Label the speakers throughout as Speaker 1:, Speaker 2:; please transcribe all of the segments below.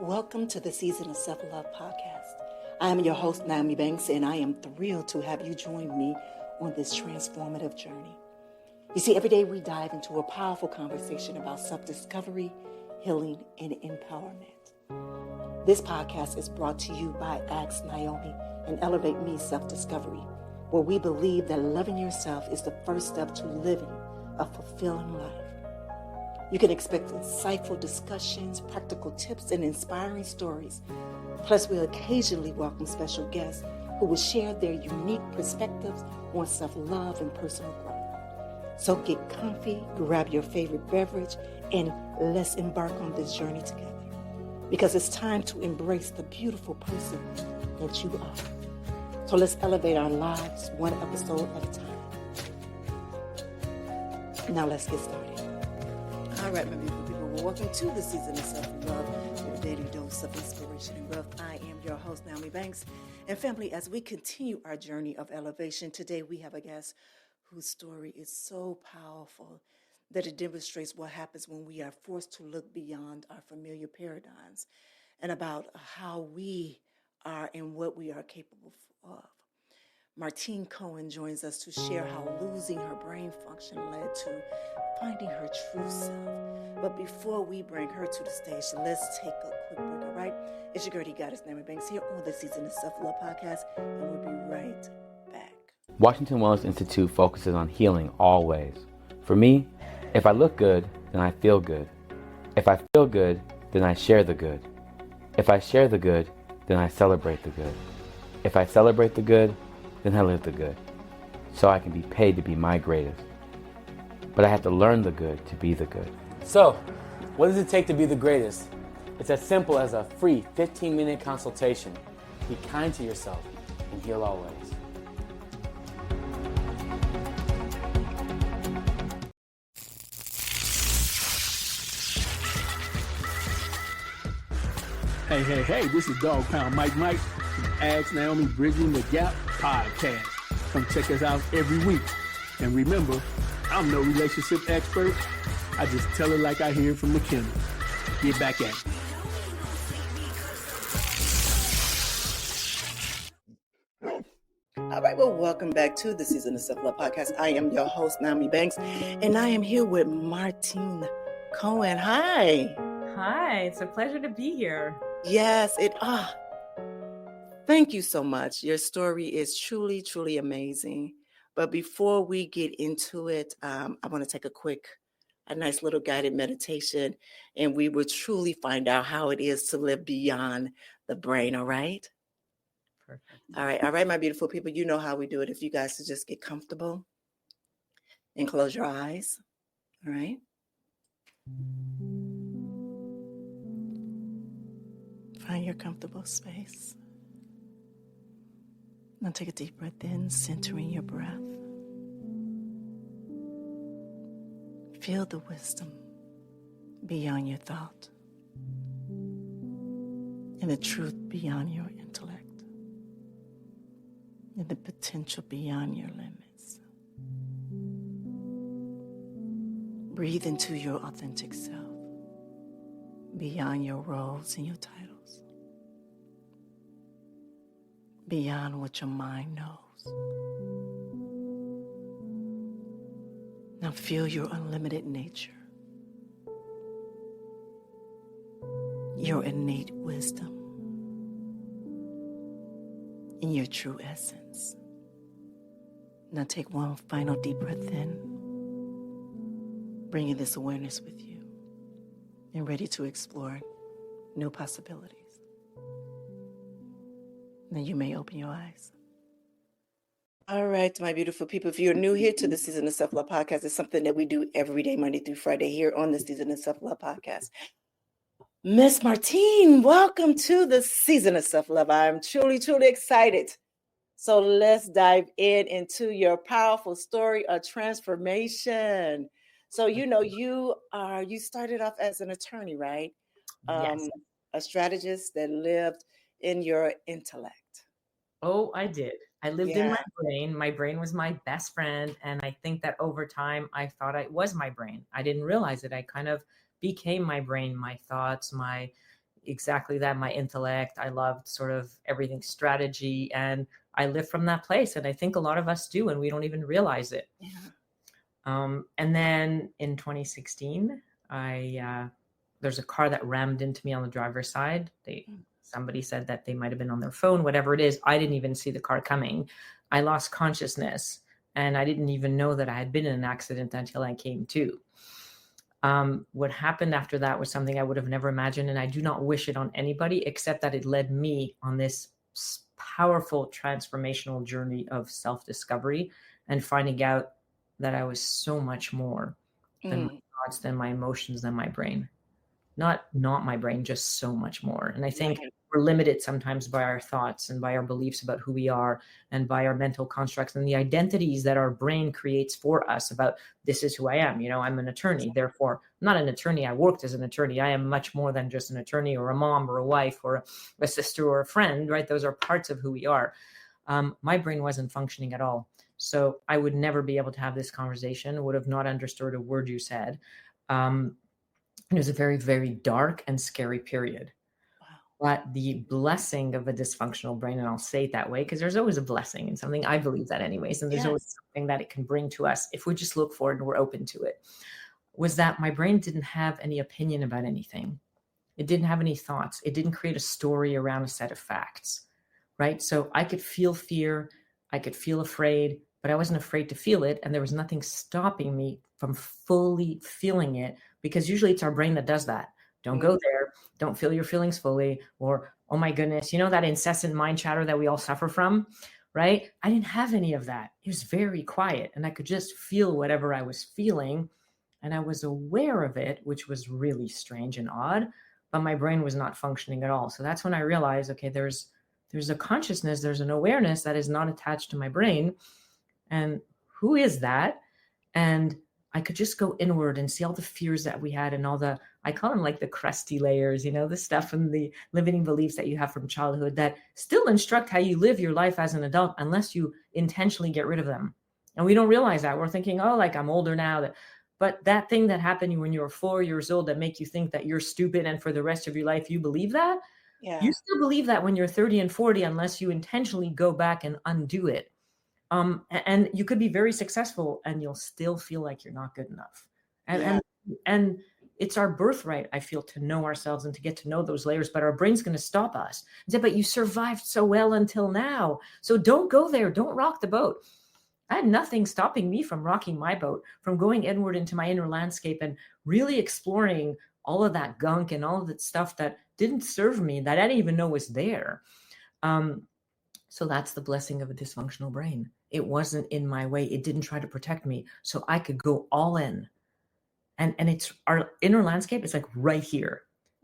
Speaker 1: Welcome to the Season of Self-Love podcast. I am your host, Nyomi Banks, and I am thrilled to have you join me on this transformative journey. You see, every day we dive into a powerful conversation about self-discovery, healing, and empowerment. This podcast is brought to you by Ask Nyomi and Elevate Me Self-Discovery, where we believe that loving yourself is the first step to living a fulfilling life. You can expect insightful discussions, practical tips, and inspiring stories. Plus, we'll occasionally welcome special guests who will share their unique perspectives on self-love and personal growth. So get comfy, grab your favorite beverage, and let's embark on this journey together. Because it's time to embrace the beautiful person that you are. So let's elevate our lives one episode at a time. Now let's get started. All right, my beautiful people, welcome to the Season of Self-Love, your daily dose of inspiration and growth. I am your host, Nyomi Banks. And family, as we continue our journey of elevation, today we have a guest whose story is so powerful that it demonstrates what happens when we are forced to look beyond our familiar paradigms and about how we are and what we are capable of. Martine Cohen joins us to share how losing her brain function led to finding her true self. But before we bring her to the stage, let's take a quick break, all right? It's your girl, Goddess Nyomi Banks here on the Season of Self-Love podcast, and we'll be right back.
Speaker 2: Washington Wellness Institute focuses on healing always. For me, if I look good, then I feel good. If I feel good, then I share the good. If I share the good, then I celebrate the good. If I celebrate the good, then I live the good. So I can be paid to be my greatest. But I have to learn the good to be the good.
Speaker 3: So, what does it take to be the greatest? It's as simple as a free 15-minute consultation. Be kind to yourself and heal always.
Speaker 4: Hey, this is Dog Pound Mike from Ask Nyomi Bridging the Gap podcast. Come check us out every week. And remember, I'm no relationship expert. I just tell it like I hear it from McKenna. Get back at it.
Speaker 1: All right, well, welcome back to the Season of Self-Love podcast. I am your host, Nyomi Banks, and I am here with Martine Cohen. Hi.
Speaker 5: Hi, it's a pleasure to be here.
Speaker 1: Yes, thank you so much. Your story is truly, truly amazing. But before we get into it, I want to take a nice little guided meditation, and we will truly find out how it is to live beyond the brain, all right?
Speaker 5: Perfect.
Speaker 1: All right, my beautiful people, you know how we do it. If you guys could just get comfortable and close your eyes, all right? Find your comfortable space. Now take a deep breath in, centering your breath. Feel the wisdom beyond your thought and the truth beyond your intellect and the potential beyond your limits. Breathe into your authentic self beyond your roles and your titles, beyond what your mind knows. Now feel your unlimited nature, your innate wisdom, and your true essence. Now take one final deep breath in, bringing this awareness with you and ready to explore new possibilities. Now you may open your eyes. All right, my beautiful people, if you're new here to the Season of Self-Love podcast, it's something that we do every day, Monday through Friday, here on the Season of Self-Love podcast. Miss Martine, welcome to the Season of Self-Love. I'm truly, truly excited. So let's dive into your powerful story of transformation. So, you started off as an attorney, right?
Speaker 5: Yes.
Speaker 1: A strategist that lived in your intellect.
Speaker 5: Oh, I did. I lived in
Speaker 1: Yeah.
Speaker 5: my brain. My brain was my best friend. And I think that over time, I thought I was my brain. I didn't realize it. I kind of became my brain, my thoughts, my exactly that, my intellect. I loved sort of everything strategy, and I lived from that place. And I think a lot of us do, and we don't even realize it.
Speaker 1: Yeah.
Speaker 5: And then in 2016, there's a car that rammed into me on the driver's side. Somebody said that they might have been on their phone, whatever it is. I didn't even see the car coming. I lost consciousness, and I didn't even know that I had been in an accident until I came to. What happened after that was something I would have never imagined, and I do not wish it on anybody, except that it led me on this powerful transformational journey of self-discovery and finding out that I was so much more than my thoughts, than my emotions, than my brain. Not my brain, just so much more. And I think we're limited sometimes by our thoughts and by our beliefs about who we are and by our mental constructs and the identities that our brain creates for us about this is who I am. You know, I'm an attorney. Therefore, I'm not an attorney. I worked as an attorney. I am much more than just an attorney or a mom or a wife or a sister or a friend, right? Those are parts of who we are. My brain wasn't functioning at all. So I would never be able to have this conversation, would have not understood a word you said. It was a very, very dark and scary period. Wow. But the blessing of a dysfunctional brain, and I'll say it that way, because there's always a blessing in something. I believe that anyways. And there's always something that it can bring to us if we just look for it and we're open to it, was that my brain didn't have any opinion about anything. It didn't have any thoughts. It didn't create a story around a set of facts, right? So I could feel fear. I could feel afraid, but I wasn't afraid to feel it. And there was nothing stopping me from fully feeling it, because usually it's our brain that does that. Don't go there. Don't feel your feelings fully. Or, oh my goodness, you know, that incessant mind chatter that we all suffer from, right? I didn't have any of that. It was very quiet, and I could just feel whatever I was feeling. And I was aware of it, which was really strange and odd, but my brain was not functioning at all. So that's when I realized, okay, there's a consciousness, there's an awareness that is not attached to my brain. And who is that? And I could just go inward and see all the fears that we had and all the, I call them like the crusty layers, you know, the stuff and the limiting beliefs that you have from childhood that still instruct how you live your life as an adult unless you intentionally get rid of them. And we don't realize that. We're thinking, oh, like I'm older now. But that thing that happened when you were 4 years old that make you think that you're stupid and for the rest of your life you believe that, you still believe that when you're 30 and 40 unless you intentionally go back and undo it. And you could be very successful and you'll still feel like you're not good enough. And it's our birthright, I feel, to know ourselves and to get to know those layers, but our brain's going to stop us and say, but you survived so well until now. So don't go there. Don't rock the boat. I had nothing stopping me from rocking my boat, from going inward into my inner landscape and really exploring all of that gunk and all of that stuff that didn't serve me, that I didn't even know was there. So that's the blessing of a dysfunctional brain. It wasn't in my way. It didn't try to protect me. So I could go all in. And it's our inner landscape is like right here.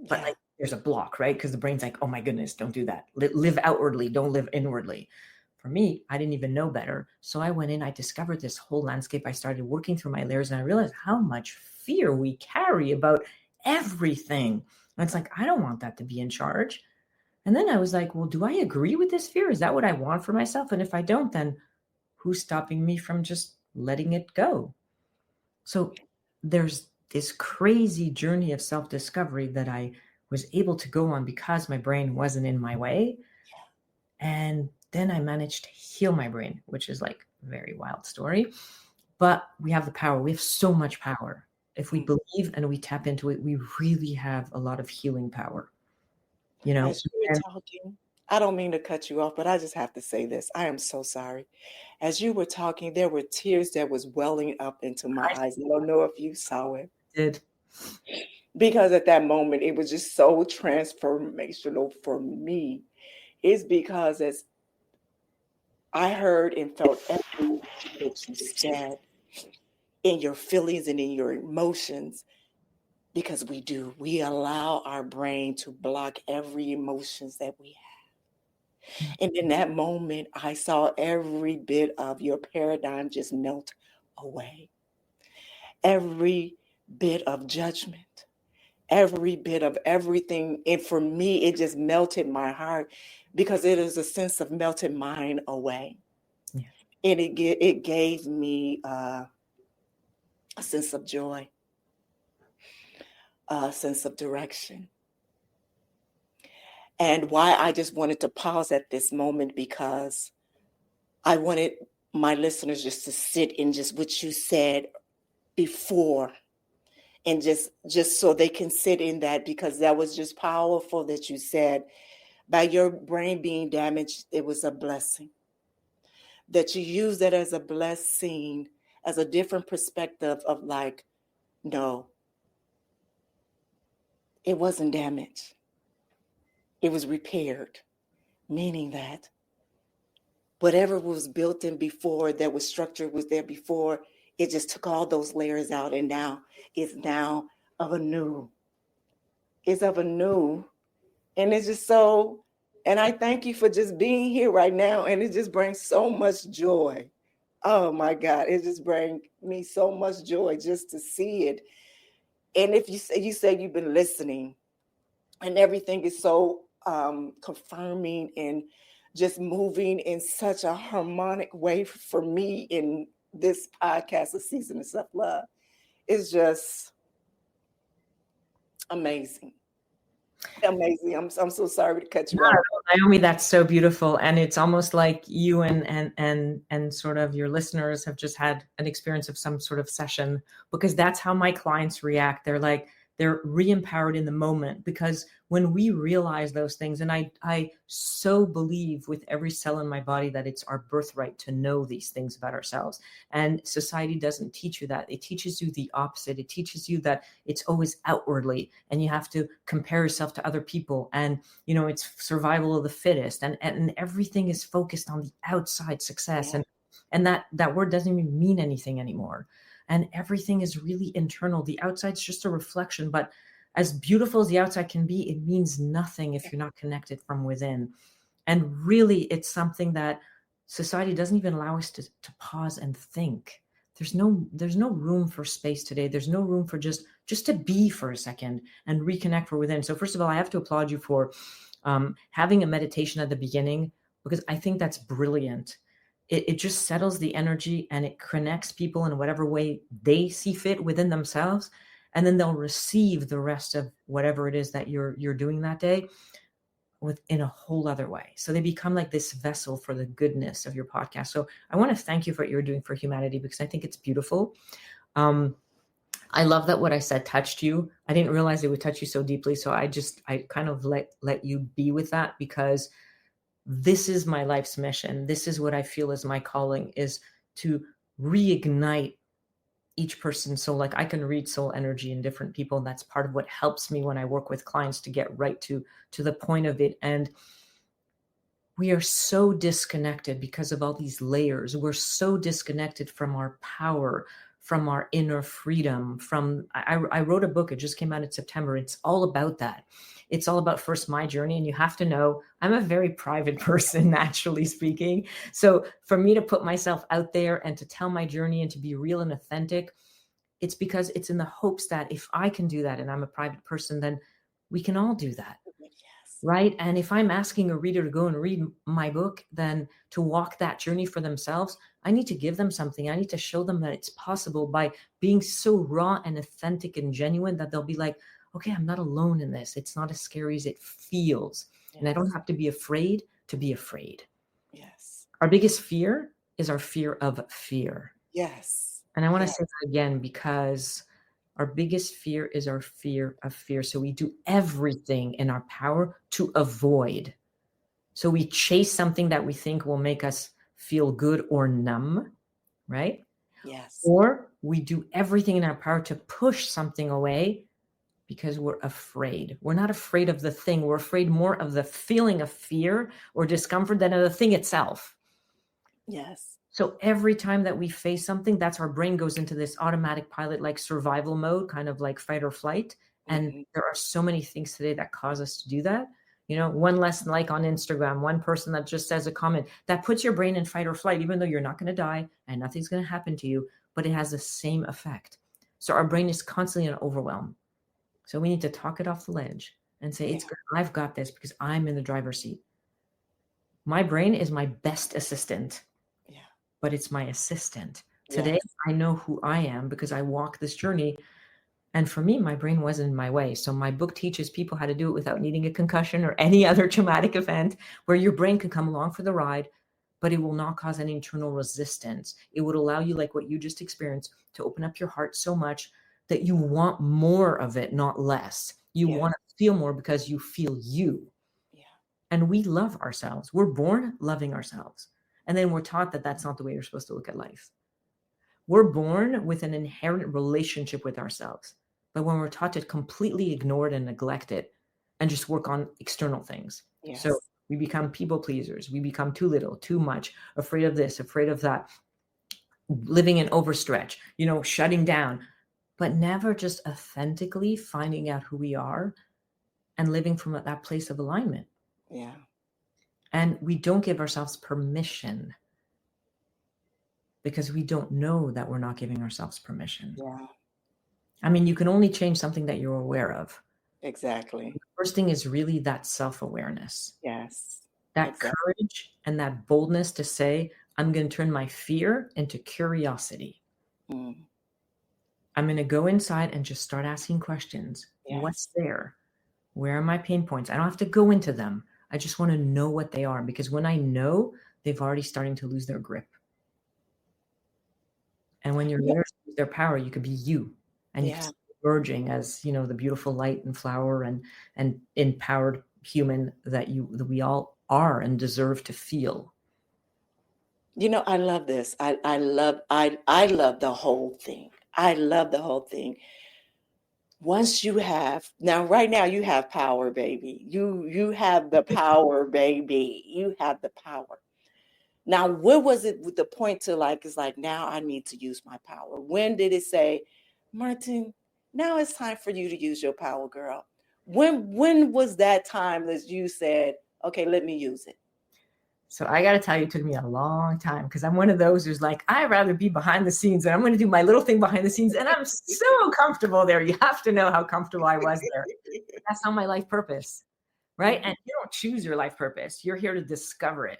Speaker 5: But like there's a block, right? Because the brain's like, oh my goodness, don't do that. Live outwardly, don't live inwardly. For me, I didn't even know better. So I went in, I discovered this whole landscape. I started working through my layers and I realized how much fear we carry about everything. And it's like, I don't want that to be in charge. And then I was like, well, do I agree with this fear? Is that what I want for myself? And if I don't, then who's stopping me from just letting it go? So there's this crazy journey of self-discovery that I was able to go on because my brain wasn't in my way. And then I managed to heal my brain, which is like a very wild story. But we have the power. We have so much power. If we believe and we tap into it, we really have a lot of healing power. You know,
Speaker 1: as you were talking, I don't mean to cut you off, but I just have to say this. I am so sorry. As you were talking, there were tears that was welling up into my eyes. I don't know if you saw it.
Speaker 5: Did.
Speaker 1: Because at that moment, it was just so transformational for me. It's because as I heard and felt everything that you said in your feelings and in your emotions, because we allow our brain to block every emotions that we have. And in that moment, I saw every bit of your paradigm just melt away. Every bit of judgment, every bit of everything. And for me, it just melted my heart because it is a sense of melted mind away. Yeah. And it gave me a sense of joy, a sense of direction. And why I just wanted to pause at this moment, because I wanted my listeners just to sit in just what you said before, and just so they can sit in that, because that was just powerful that you said, by your brain being damaged, it was a blessing. That you use that as a blessing, as a different perspective of like, no, it wasn't damaged. It was repaired, meaning that whatever was built in before, that was structured, was there before, it just took all those layers out, and now it's now of a new. It's of a new. And it's just so, and I thank you for just being here right now. And it just brings so much joy. Oh my God, it just brings me so much joy just to see it. And if you say you've been listening, and everything is so confirming and just moving in such a harmonic way for me in this podcast, A Season of Self-Love, it's just amazing. Amazing. I'm so sorry to cut you off.
Speaker 5: Nyomi, that's so beautiful. And it's almost like you and sort of your listeners have just had an experience of some sort of session, because that's how my clients react. They're like, they're re-empowered in the moment, because when we realize those things, and I so believe with every cell in my body that it's our birthright to know these things about ourselves. And society doesn't teach you that. It teaches you the opposite. It teaches you that it's always outwardly, and you have to compare yourself to other people. And, you know, it's survival of the fittest, and everything is focused on the outside success.
Speaker 1: Yeah.
Speaker 5: And that word doesn't even mean anything anymore. And everything is really internal. The outside's just a reflection, but as beautiful as the outside can be, it means nothing if you're not connected from within. And really, it's something that society doesn't even allow us to pause and think. There's no room for space today. There's no room for just to be for a second and reconnect from within. So first of all, I have to applaud you for having a meditation at the beginning, because I think that's brilliant. It just settles the energy, and it connects people in whatever way they see fit within themselves. And then they'll receive the rest of whatever it is that you're doing that day in a whole other way. So they become like this vessel for the goodness of your podcast. So I want to thank you for what you're doing for humanity, because I think it's beautiful. I love that what I said touched you. I didn't realize it would touch you so deeply. So I kind of let you be with that, because this is my life's mission. This is what I feel is my calling, is to reignite each person. So like I can read soul energy in different people. And that's part of what helps me when I work with clients to get right to the point of it. And we are so disconnected because of all these layers. We're so disconnected from our power, from our inner freedom, I wrote a book. It just came out in September. It's all about that. It's all about first my journey. And you have to know, I'm a very private person, naturally speaking. So for me to put myself out there and to tell my journey and to be real and authentic, it's because it's in the hopes that if I can do that and I'm a private person, then we can all do that. Yes. Right. And if I'm asking a reader to go and read my book, then to walk that journey for themselves, I need to give them something. I need to show them that it's possible by being so raw and authentic and genuine that they'll be like, okay, I'm not alone in this. It's not as scary as it feels. Yes. And I don't have to be afraid to be afraid. Yes. Our biggest fear is our fear of fear. Yes. And I want to say that again, because our biggest fear is our fear of fear. So we do everything in our power to avoid. So we chase something that we think will make us feel good or numb, right? Yes. Or we do everything in our power to push something away because we're afraid. We're not afraid of the thing. We're afraid more of the feeling of fear or discomfort than of the thing itself. Yes. So every time that we face something, that's our brain goes into this automatic pilot, like survival mode, kind of like fight or flight. And there are so many things today that cause us to do that. You know, one less like on Instagram, one person that just says a comment that puts your brain in fight or flight, even though you're not going to die and nothing's going to happen to you, but it has the same effect. So our brain is constantly in overwhelm. So we need to talk it off the ledge and say, it's good. I've got this because I'm in the driver's seat. My brain is my best assistant, but it's my assistant. Today, I know who I am because I walk this journey And for me, my brain wasn't in my way. So my book teaches people how to do it without needing a concussion or any other traumatic event, where your brain can come along for the ride, but it will not cause any internal resistance. It would allow you, like what you just experienced, to open up your heart so much that you want more of it, not less. You want to feel more because you feel you.
Speaker 1: Yeah.
Speaker 5: And we love ourselves. We're born loving ourselves. And then we're taught that that's not the way you're supposed to look at life. We're born with an inherent relationship with ourselves. But when we're taught to completely ignore it and neglect it and just work on external things.
Speaker 1: Yes.
Speaker 5: So we become people pleasers. We become too little, too much, afraid of this, afraid of that, living in overstretch, shutting down, but never just authentically finding out who we are and living from that place of alignment.
Speaker 1: Yeah.
Speaker 5: And we don't give ourselves permission because we don't know that we're not giving ourselves permission.
Speaker 1: Yeah.
Speaker 5: I mean, you can only change something that you're aware of.
Speaker 1: Exactly.
Speaker 5: The first thing is really that self-awareness.
Speaker 1: Yes.
Speaker 5: That
Speaker 1: Exactly.
Speaker 5: courage and that boldness to say, I'm going to turn my fear into curiosity.
Speaker 1: Mm.
Speaker 5: I'm going to go inside and just start asking questions.
Speaker 1: Yes.
Speaker 5: What's there? Where are my pain points? I don't have to go into them. I just want to know what they are, because when I know, they've already starting to lose their grip. And when your leaders lose their power, you could be you. And you can start emerging as, the beautiful light and flower and empowered human that we all are and deserve to feel.
Speaker 1: I love this. I love the whole thing. I love the whole thing. Once you have, right now you have power, baby. You have the power, baby. You have the power. Now, what was it with the point to it's like, now I need to use my power? When did it say, Martine, now it's time for you to use your power, girl? When was that time that you said, okay, let me use it?
Speaker 5: So I got to tell you, it took me a long time, because I'm one of those who's like, I'd rather be behind the scenes, and I'm going to do my little thing behind the scenes. And I'm so comfortable there. You have to know how comfortable I was there. That's not my life purpose, right? And you don't choose your life purpose. You're here to discover it.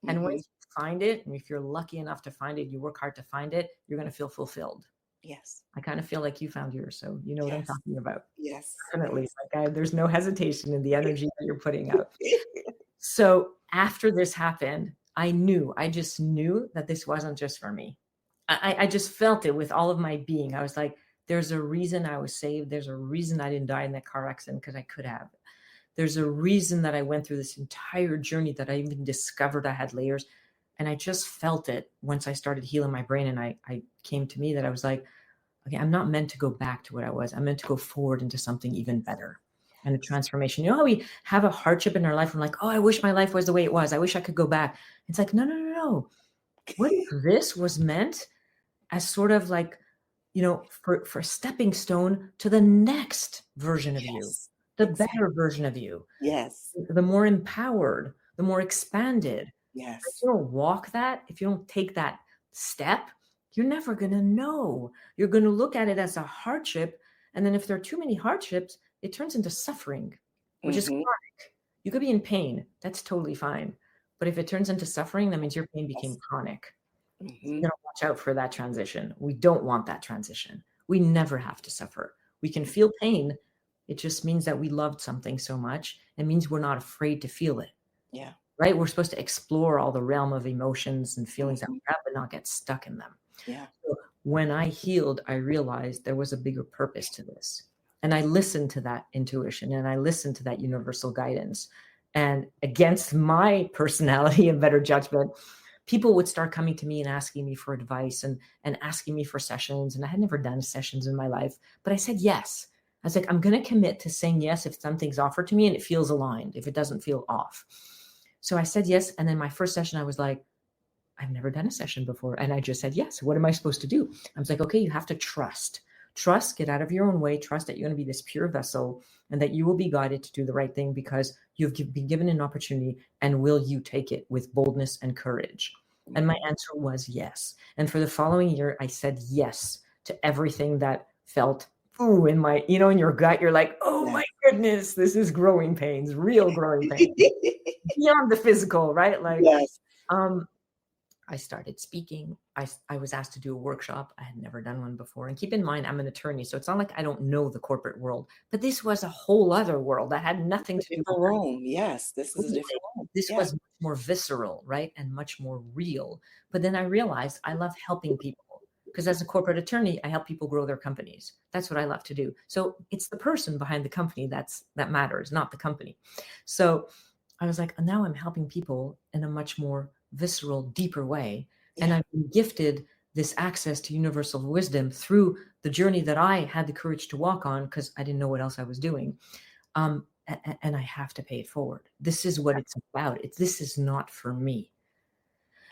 Speaker 5: And once you find it, and if you're lucky enough to find it, you work hard to find it, you're going to feel fulfilled.
Speaker 1: Yes.
Speaker 5: I kind of feel like you found yours, so you know what I'm talking about.
Speaker 1: Yes.
Speaker 5: Definitely. There's no hesitation in the energy that you're putting out. So after this happened, I just knew that this wasn't just for me. I just felt it with all of my being. I was like, there's a reason I was saved. There's a reason I didn't die in that car accident, because I could have. There's a reason that I went through this entire journey, that I even discovered I had layers. And I just felt it once I started healing my brain. And I came to me that I was like, okay, I'm not meant to go back to what I was. I'm meant to go forward into something even better. And a transformation. You know how we have a hardship in our life? I'm like, oh, I wish my life was the way it was. I wish I could go back. It's like, no. What if this was meant as sort of like, for a stepping stone to the next version of you, the better version of you.
Speaker 1: Yes.
Speaker 5: The more empowered, the more expanded.
Speaker 1: Yes.
Speaker 5: If you don't walk that, if you don't take that step, you're never going to know. You're going to look at it as a hardship. And then if there are too many hardships, it turns into suffering, which is chronic. You could be in pain. That's totally fine. But if it turns into suffering, that means your pain became chronic. You gotta watch out for that transition. We don't want that transition. We never have to suffer. We can feel pain. It just means that we loved something so much. It means we're not afraid to feel it.
Speaker 1: Yeah.
Speaker 5: Right? We're supposed to explore all the realm of emotions and feelings that we have, but not get stuck in them.
Speaker 1: Yeah.
Speaker 5: So when I healed, I realized there was a bigger purpose to this. And I listened to that intuition, and I listened to that universal guidance. And against my personality and better judgment, people would start coming to me and asking me for advice and asking me for sessions. And I had never done sessions in my life, but I said yes. I was like, I'm going to commit to saying yes if something's offered to me and it feels aligned, if it doesn't feel off. So I said yes. And then my first session, I was like, I've never done a session before. And I just said yes. What am I supposed to do? I was like, okay, you have to trust. Trust, get out of your own way. Trust that you're going to be this pure vessel and that you will be guided to do the right thing because you've been given an opportunity, and will you take it with boldness and courage? And my answer was yes. And for the following year, I said yes to everything that felt, ooh, in my, in your gut, you're like, oh my goodness, this is growing pains, real growing pains beyond the physical, right? Like,
Speaker 1: yes.
Speaker 5: I started speaking. I was asked to do a workshop. I had never done one before. And keep in mind, I'm an attorney, so it's not like I don't know the corporate world, but this was a whole other world that had nothing to do with
Speaker 1: Different room. Yes, this is a different room.
Speaker 5: this
Speaker 1: Yeah.
Speaker 5: was much more visceral, right? And much more real. But then I realized I love helping people because as a corporate attorney, I help people grow their companies. That's what I love to do. So it's the person behind the company that matters, not the company. So I was like, now I'm helping people in a much more visceral, deeper way. And
Speaker 1: Yeah.
Speaker 5: I've been gifted this access to universal wisdom through the journey that I had the courage to walk on because I didn't know what else I was doing. And I have to pay it forward. This is what it's about. This is not for me.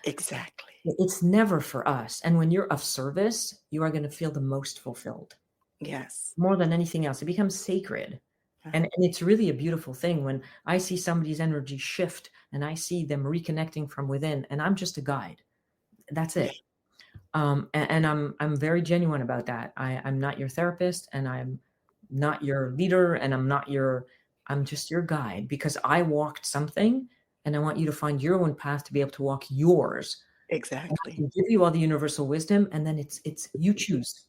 Speaker 1: Exactly.
Speaker 5: It's never for us. And when you're of service, you are going to feel the most fulfilled.
Speaker 1: Yes.
Speaker 5: More than anything else. It becomes sacred. And it's really a beautiful thing when I see somebody's energy shift and I see them reconnecting from within, and I'm just a guide. That's it. And I'm very genuine about that. I'm not your therapist, and I'm not your leader, and I'm just your guide because I walked something, and I want you to find your own path to be able to walk yours.
Speaker 1: Exactly.
Speaker 5: I can give you all the universal wisdom, and then it's you choose.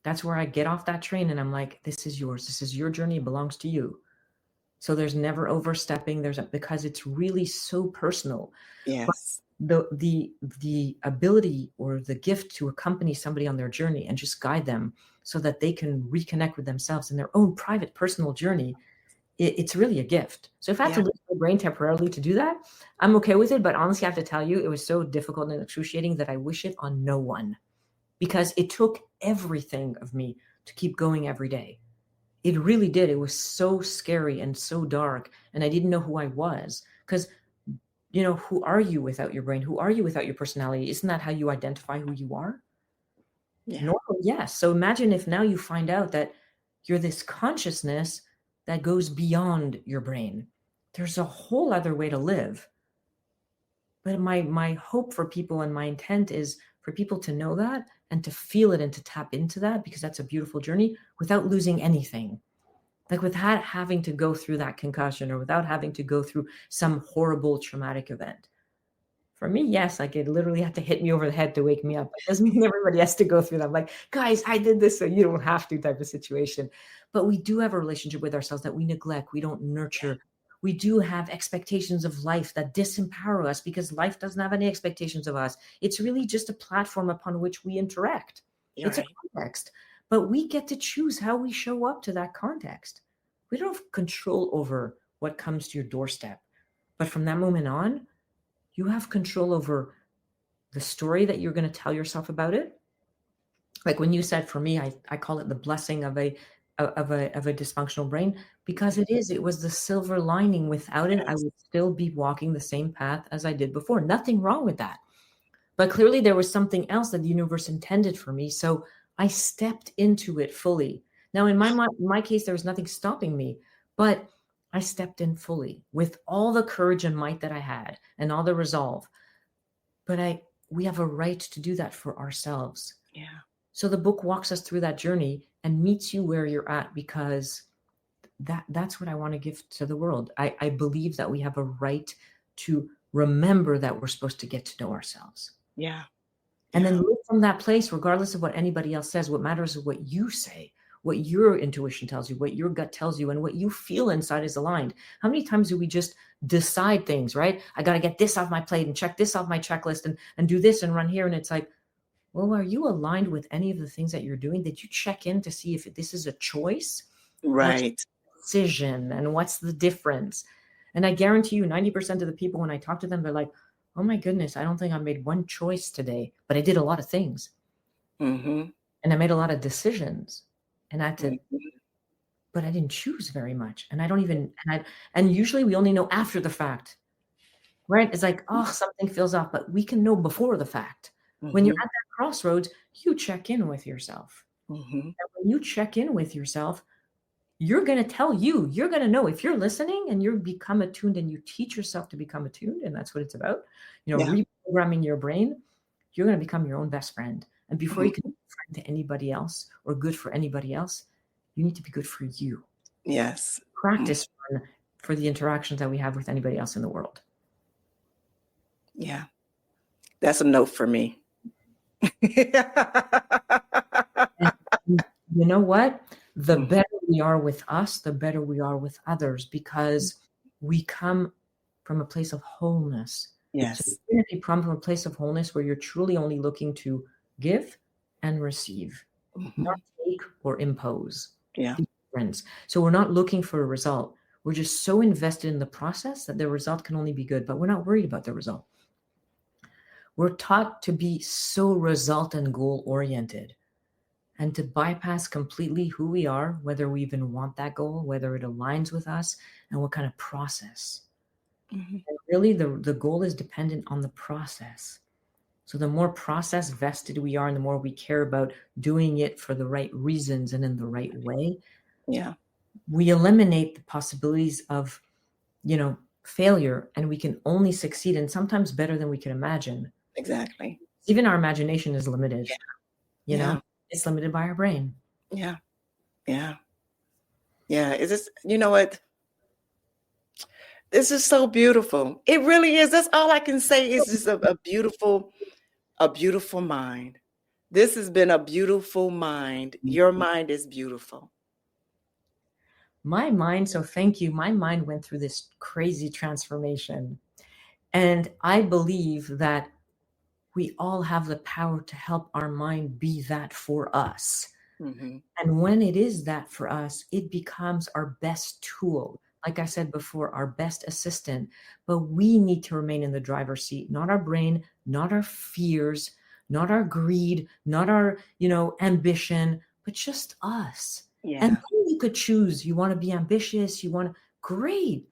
Speaker 5: That's where I get off that train and I'm like, this is yours. This is your journey. It belongs to you. So there's never overstepping. Because it's really so personal.
Speaker 1: Yes.
Speaker 5: But the ability or the gift to accompany somebody on their journey and just guide them so that they can reconnect with themselves in their own private personal journey, it's really a gift. So if I have to lose my brain temporarily to do that, I'm okay with it. But honestly, I have to tell you, it was so difficult and excruciating that I wish it on no one. Because it took everything of me to keep going every day. It really did. It was so scary and so dark. And I didn't know who I was. Because, who are you without your brain? Who are you without your personality? Isn't that how you identify who you are?
Speaker 1: Yeah.
Speaker 5: Normally, yes. So imagine if now you find out that you're this consciousness that goes beyond your brain. There's a whole other way to live. But my hope for people and my intent is for people to know that and to feel it and to tap into that, because that's a beautiful journey without losing anything. Like without having to go through that concussion or without having to go through some horrible traumatic event. For me, yes, like it literally had to hit me over the head to wake me up. It doesn't mean everybody has to go through that. I'm like, guys, I did this so you don't have to type of situation. But we do have a relationship with ourselves that we neglect. We don't nurture. We do have expectations of life that disempower us because life doesn't have any expectations of us. It's really just a platform upon which we interact. It's a context, but we get to choose how we show up to that context. We don't have control over what comes to your doorstep. But from that moment on, you have control over the story that you're going to tell yourself about it. Like when you said, for me, I call it the blessing of a dysfunctional brain, because it was the silver lining. Without it, I would still be walking the same path as I did before. Nothing wrong with that. But clearly there was something else that the universe intended for me. So I stepped into it fully. Now, in my case, there was nothing stopping me, but I stepped in fully with all the courage and might that I had and all the resolve. But we have a right to do that for ourselves.
Speaker 1: Yeah.
Speaker 5: So the book walks us through that journey and meets you where you're at, because that's what I want to give to the world. I believe that we have a right to remember that we're supposed to get to know ourselves.
Speaker 1: Yeah.
Speaker 5: And then live from that place, regardless of what anybody else says. What matters is what you say, what your intuition tells you, what your gut tells you, and what you feel inside is aligned. How many times do we just decide things, right? I got to get this off my plate and check this off my checklist and do this and run here. And it's like, well, are you aligned with any of the things that you're doing? Did you check in to see if this is a choice?
Speaker 1: Right.
Speaker 5: Decision, and what's the difference? And I guarantee you 90% of the people, when I talk to them, they're like, oh my goodness, I don't think I made one choice today, but I did a lot of things.
Speaker 1: Mm-hmm.
Speaker 5: And I made a lot of decisions, and I had to, but I didn't choose very much. And I don't even, and usually we only know after the fact, right? It's like, oh, something feels off, but we can know before the fact. When you're at that crossroads, you check in with yourself. And when you check in with yourself, you're going to you're going to know if you're listening and you become attuned and you teach yourself to become attuned. And that's what it's about. Reprogramming your brain, you're going to become your own best friend. And before you can be a friend to anybody else or good for anybody else, you need to be good for you.
Speaker 1: Yes.
Speaker 5: Practice for the interactions that we have with anybody else in the world.
Speaker 1: Yeah. That's a note for me.
Speaker 5: And you know what? The better we are with us, the better we are with others, because we come from a place of wholeness.
Speaker 1: Yes.
Speaker 5: So even if you come from a place of wholeness where you're truly only looking to give and receive, not take or impose.
Speaker 1: Yeah.
Speaker 5: Friends. So we're not looking for a result. We're just so invested in the process that the result can only be good, but we're not worried about the result. We're taught to be so result and goal oriented and to bypass completely who we are, whether we even want that goal, whether it aligns with us, and what kind of process. And really, the goal is dependent on the process. So the more process vested we are and the more we care about doing it for the right reasons and in the right way, we eliminate the possibilities of, failure, and we can only succeed, and sometimes better than we can imagine.
Speaker 1: Exactly.
Speaker 5: Even our imagination is limited. You know, it's limited by our brain.
Speaker 1: Yeah. Yeah. Yeah. Is this, you know what? This is so beautiful. It really is. That's all I can say. Is just a beautiful mind. This has been a beautiful mind. Your mind is beautiful.
Speaker 5: My mind, so thank you. My mind went through this crazy transformation. And I believe that we all have the power to help our mind be that for us. And when it is that for us, it becomes our best tool. Like I said before, our best assistant. But we need to remain in the driver's seat, not our brain, not our fears, not our greed, not our, ambition, but just us.
Speaker 1: Yeah.
Speaker 5: And then you could choose. You want to be ambitious. Great.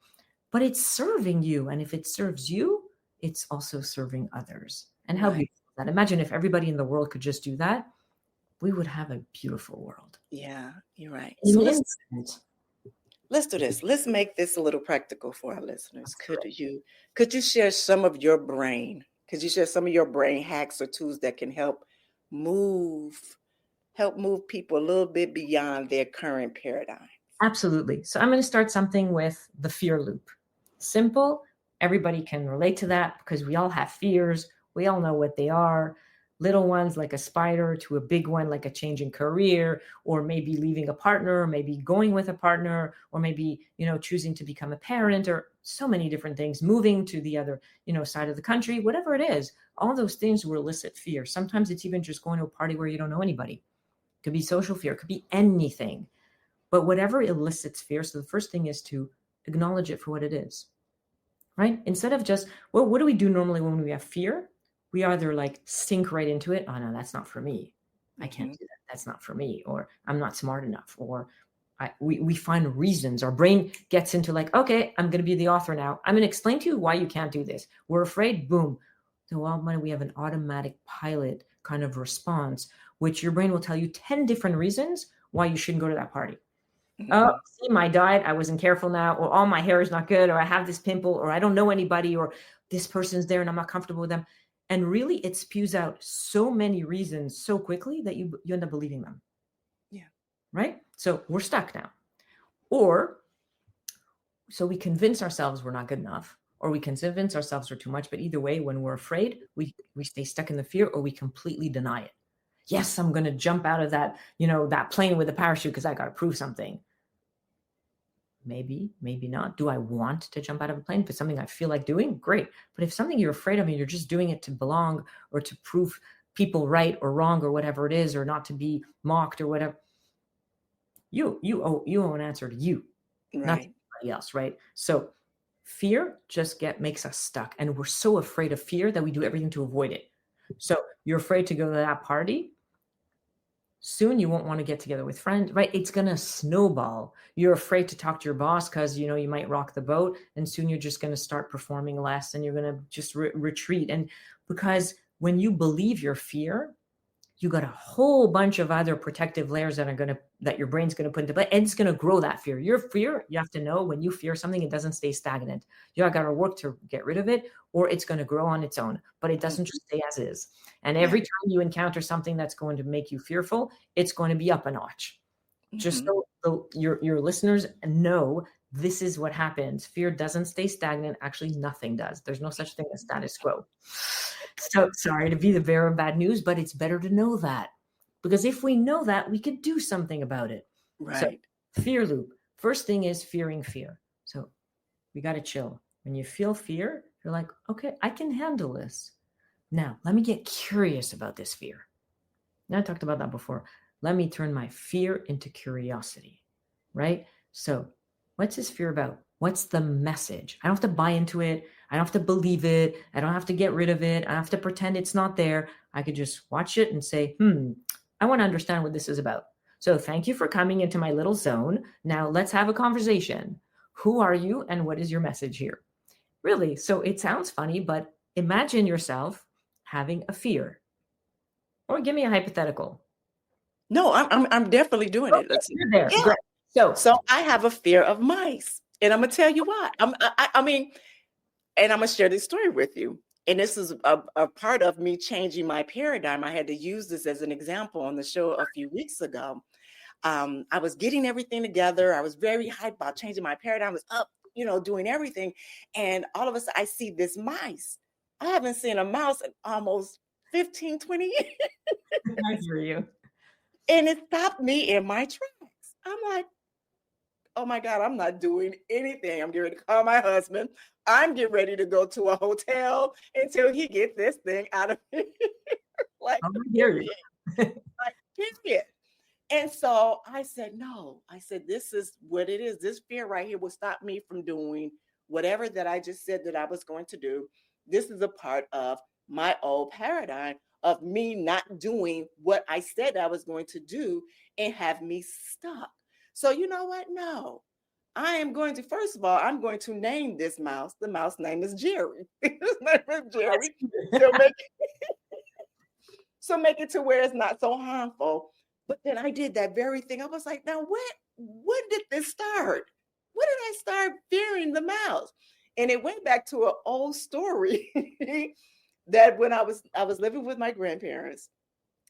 Speaker 5: But it's serving you. And if it serves you, it's also serving others. And how beautiful is that? Imagine if everybody in the world could just do that. We would have a beautiful world.
Speaker 1: Yeah, you're right. So let's do this. Let's make this a little practical for our listeners. Could you share some of your brain? Could you share some of your brain hacks or tools that can help move people a little bit beyond their current paradigm?
Speaker 5: Absolutely. So I'm going to start something with the fear loop. Simple. Everybody can relate to that because we all have fears. We all know what they are. Little ones like a spider to a big one like a change in career, or maybe leaving a partner, or maybe going with a partner, or maybe, choosing to become a parent, or so many different things, moving to the other, side of the country, whatever it is. All those things will elicit fear. Sometimes it's even just going to a party where you don't know anybody. It could be social fear. It could be anything. But whatever elicits fear, so the first thing is to acknowledge it for what it is, right? Instead of just, well, what do we do normally when we have fear? We either sink right into it. Oh no, that's not for me. I can't do that. That's not for me. Or I'm not smart enough. Or we find reasons. Our brain gets into okay, I'm going to be the author now. I'm going to explain to you why you can't do this. We're afraid. Boom. So we have an automatic pilot kind of response, which your brain will tell you 10 different reasons why you shouldn't go to that party. Oh, see, my diet, I wasn't careful now, or all my hair is not good, or I have this pimple, or I don't know anybody, or this person's there and I'm not comfortable with them. And really, it spews out so many reasons so quickly that you end up believing them.
Speaker 1: Yeah.
Speaker 5: Right? So we're stuck now. Or, so we convince ourselves we're not good enough, or we convince ourselves we're too much. But either way, when we're afraid, we stay stuck in the fear, or we completely deny it. Yes, I'm going to jump out of that, that plane with a parachute because I got to prove something. Maybe, maybe not. Do I want to jump out of a plane? If it's something I feel like doing, great. But if something you're afraid of and you're just doing it to belong or to prove people right or wrong or whatever it is, or not to be mocked or whatever, you owe an answer to you, not to anybody else, right? So fear just makes us stuck. And we're so afraid of fear that we do everything to avoid it. So you're afraid to go to that party. Soon you won't want to get together with friends, right? It's going to snowball. You're afraid to talk to your boss because, you might rock the boat, and soon you're just going to start performing less and you're going to just retreat. And because when you believe your fear, you got a whole bunch of other protective layers that your brain's going to put into play, and it's going to grow that fear. Your fear, you have to know, when you fear something, it doesn't stay stagnant. You got to work to get rid of it, or it's going to grow on its own, but it doesn't just stay as is. And every time you encounter something that's going to make you fearful, it's going to be up a notch. Just so your listeners know, this is what happens. Fear doesn't stay stagnant. Actually, nothing does. There's no such thing as status quo. So sorry to be the bearer of bad news, but it's better to know that. Because if we know that, we could do something about it.
Speaker 1: Right.
Speaker 5: So fear loop. First thing is fearing fear. So we got to chill. When you feel fear, you're like, okay, I can handle this. Now, let me get curious about this fear. Now, I talked about that before. Let me turn my fear into curiosity, right? So what's this fear about? What's the message? I don't have to buy into it. I don't have to believe it. I don't have to get rid of it. I don't have to pretend it's not there. I could just watch it and say, I want to understand what this is about. So thank you for coming into my little zone. Now let's have a conversation. Who are you and what is your message here? Really? So it sounds funny, but imagine yourself having a fear. Or give me a hypothetical.
Speaker 1: No, I'm definitely doing it. Let's see.
Speaker 5: You're there.
Speaker 1: Yeah.
Speaker 5: Great.
Speaker 1: So I have a fear of mice, and I'm gonna tell you why. I mean, and I'm gonna share this story with you. And this is a part of me changing my paradigm. I had to use this as an example on the show a few weeks ago. I was getting everything together. I was very hyped about changing my paradigm. I was up, doing everything. And all of a sudden I see this mice. I haven't seen a mouse in almost 15, 20 years.
Speaker 5: I hear you.
Speaker 1: And it stopped me in my tracks. I'm like, oh my God, I'm not doing anything. I'm getting ready to call my husband. I'm getting ready to go to a hotel until he gets this thing out of me. Like,
Speaker 5: I hear you.
Speaker 1: Like, period. And so I said, no. I said, this is what it is. This fear right here will stop me from doing whatever that I just said that I was going to do. This is a part of my old paradigm of me not doing what I said I was going to do and have me stuck. So you know what? No, I am going to, first of all, I'm going to name this mouse. The mouse name is Jerry. His name is Jerry. So make it to where it's not so harmful. But then I did that very thing. I was like, now when did this start? When did I start fearing the mouse? And it went back to an old story that when I was living with my grandparents,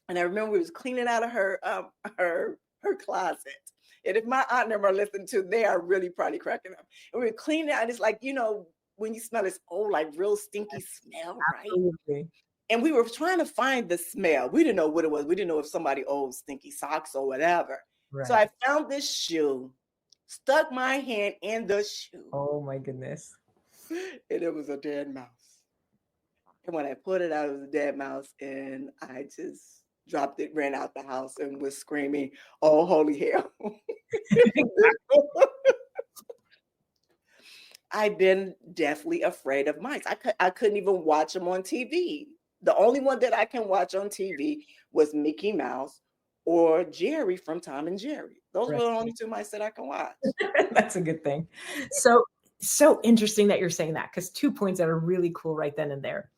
Speaker 1: and I remember we was cleaning out of her closet. And if my aunt and them are listening to, they are really probably cracking up. And we were cleaning out. It's like, when you smell this old, like real stinky smell, right?
Speaker 5: Absolutely.
Speaker 1: And we were trying to find the smell. We didn't know what it was. We didn't know if somebody owed stinky socks or whatever. Right. So I found this shoe, stuck my hand in the shoe.
Speaker 5: Oh my goodness.
Speaker 1: And it was a dead mouse. And when I put it out, it was a dead mouse. And I just dropped it, ran out the house and was screaming, oh, holy hell. I've been deathly afraid of mice. I couldn't even watch them on TV. The only one that I can watch on TV was Mickey Mouse or Jerry from Tom and Jerry. Those were the only two mice that I can watch.
Speaker 5: That's a good thing. So interesting that you're saying that, because 2 points that are really cool right then and there.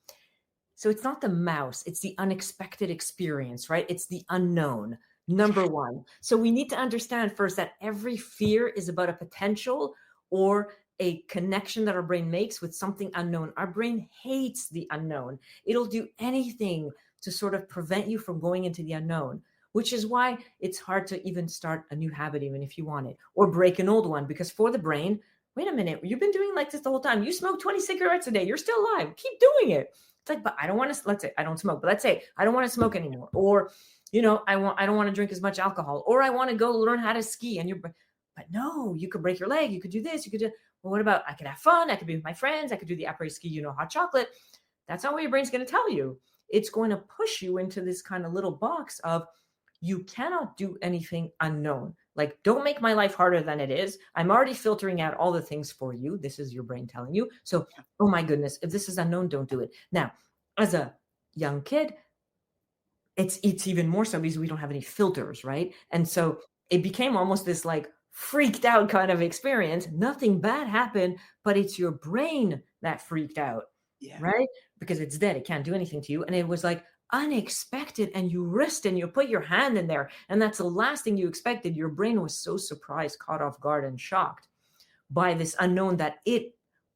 Speaker 5: So it's not the mouse, it's the unexpected experience, right? It's the unknown, number one. So we need to understand first that every fear is about a potential or a connection that our brain makes with something unknown. Our brain hates the unknown. It'll do anything to sort of prevent you from going into the unknown, which is why it's hard to even start a new habit, even if you want it, or break an old one. Because for the brain, wait a minute, you've been doing like this the whole time. You smoke 20 cigarettes a day. You're still alive. Keep doing it. It's like, but I don't want to, let's say I don't smoke, but let's say I don't want to smoke anymore. Or, I don't want to drink as much alcohol, or I want to go learn how to ski. And but no, you could break your leg. You could do this. You could do, well, what about, I could have fun. I could be with my friends. I could do the après ski, hot chocolate. That's not what your brain's going to tell you. It's going to push you into this kind of little box of, you cannot do anything unknown. Like, don't make my life harder than it is. I'm already filtering out all the things for you. This is your brain telling you. So, oh my goodness, if this is unknown, don't do it. Now, as a young kid, it's even more so because we don't have any filters, right? And so it became almost this like freaked out kind of experience. Nothing bad happened, but it's your brain that freaked out, right? Because it's dead. It can't do anything to you. And it was like unexpected, and you risked and you put your hand in there. And that's the last thing you expected. Your brain was so surprised, caught off guard, and shocked by this unknown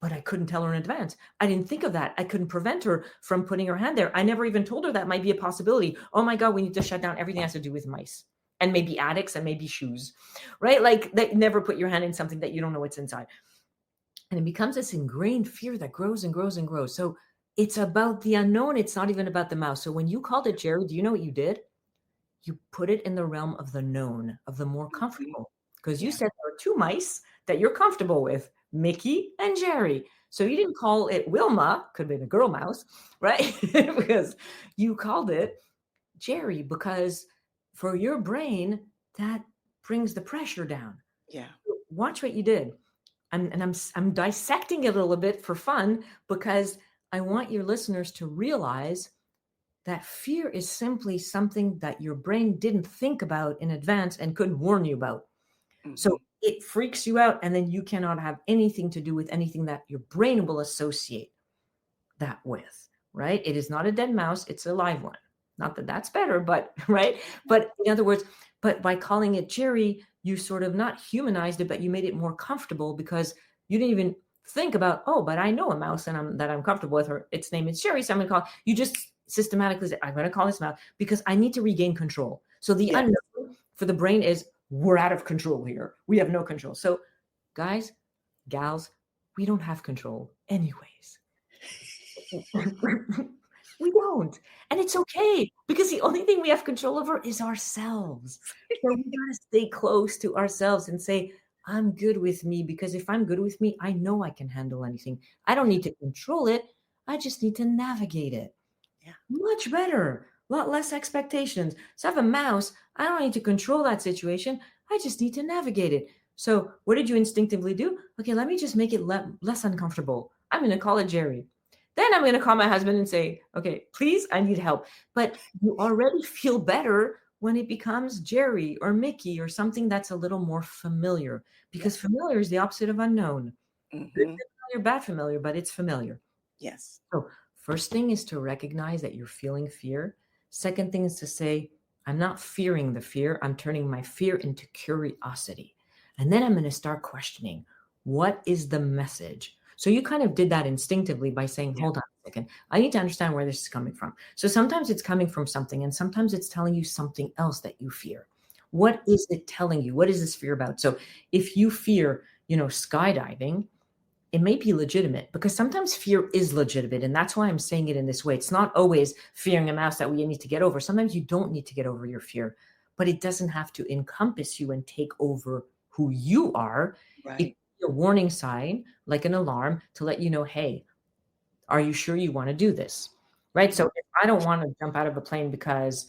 Speaker 5: but I couldn't tell her in advance. I didn't think of that. I couldn't prevent her from putting her hand there. I never even told her that might be a possibility. Oh my God, we need to shut down everything that has to do with mice and maybe addicts and maybe shoes, right? Like, that, never put your hand in something that you don't know what's inside. And it becomes this ingrained fear that grows and grows and grows. So it's about the unknown. It's not even about the mouse. So when you called it Jerry, do you know what you did? You put it in the realm of the known, of the more comfortable. Because you said there are two mice that you're comfortable with, Mickey and Jerry. So you didn't call it Wilma, could have been a girl mouse, right? Because you called it Jerry, because for your brain, that brings the pressure down.
Speaker 1: Yeah.
Speaker 5: Watch what you did. I'm dissecting it a little bit for fun, because I want your listeners to realize that fear is simply something that your brain didn't think about in advance and couldn't warn you about. So it freaks you out, and then you cannot have anything to do with anything that your brain will associate that with, right? It is not a dead mouse, it's a live one. Not that that's better, but right? But in other words, but by calling it Jerry, you sort of not humanized it, but you made it more comfortable, because you didn't even think about, oh, but I know a mouse and that I'm comfortable with her. Its name is Jerry, so I'm going to call. You just systematically say, I'm going to call this mouse because I need to regain control. So the unknown for the brain is, we're out of control here. We have no control. So guys, gals, we don't have control anyways. We don't. And it's okay, because the only thing we have control over is ourselves. So we got to stay close to ourselves and say, I'm good with me, because if I'm good with me, I know I can handle anything. I don't need to control it. I just need to navigate it. Yeah. Much better. A lot less expectations. So I have a mouse. I don't need to control that situation. I just need to navigate it. So what did you instinctively do? Okay, let me just make it less uncomfortable. I'm going to call it Jerry. Then I'm going to call my husband and say, okay, please, I need help. But you already feel better when it becomes Jerry or Mickey or something that's a little more familiar, because familiar is the opposite of unknown. Good familiar, bad familiar, but it's familiar.
Speaker 1: Yes.
Speaker 5: So first thing is to recognize that you're feeling fear. Second thing is to say, I'm not fearing the fear. I'm turning my fear into curiosity. And then I'm going to start questioning, what is the message? So you kind of did that instinctively by saying, hold on a second, I need to understand where this is coming from. So sometimes it's coming from something, and sometimes it's telling you something else that you fear. What is it telling you? What is this fear about? So if you fear, skydiving, it may be legitimate, because sometimes fear is legitimate. And that's why I'm saying it in this way. It's not always fearing a mouse that we need to get over. Sometimes you don't need to get over your fear, but it doesn't have to encompass you and take over who you are.
Speaker 1: Right.
Speaker 5: A warning sign, like an alarm, to let you know, hey, are you sure you want to do this? Right? So if I don't want to jump out of a plane because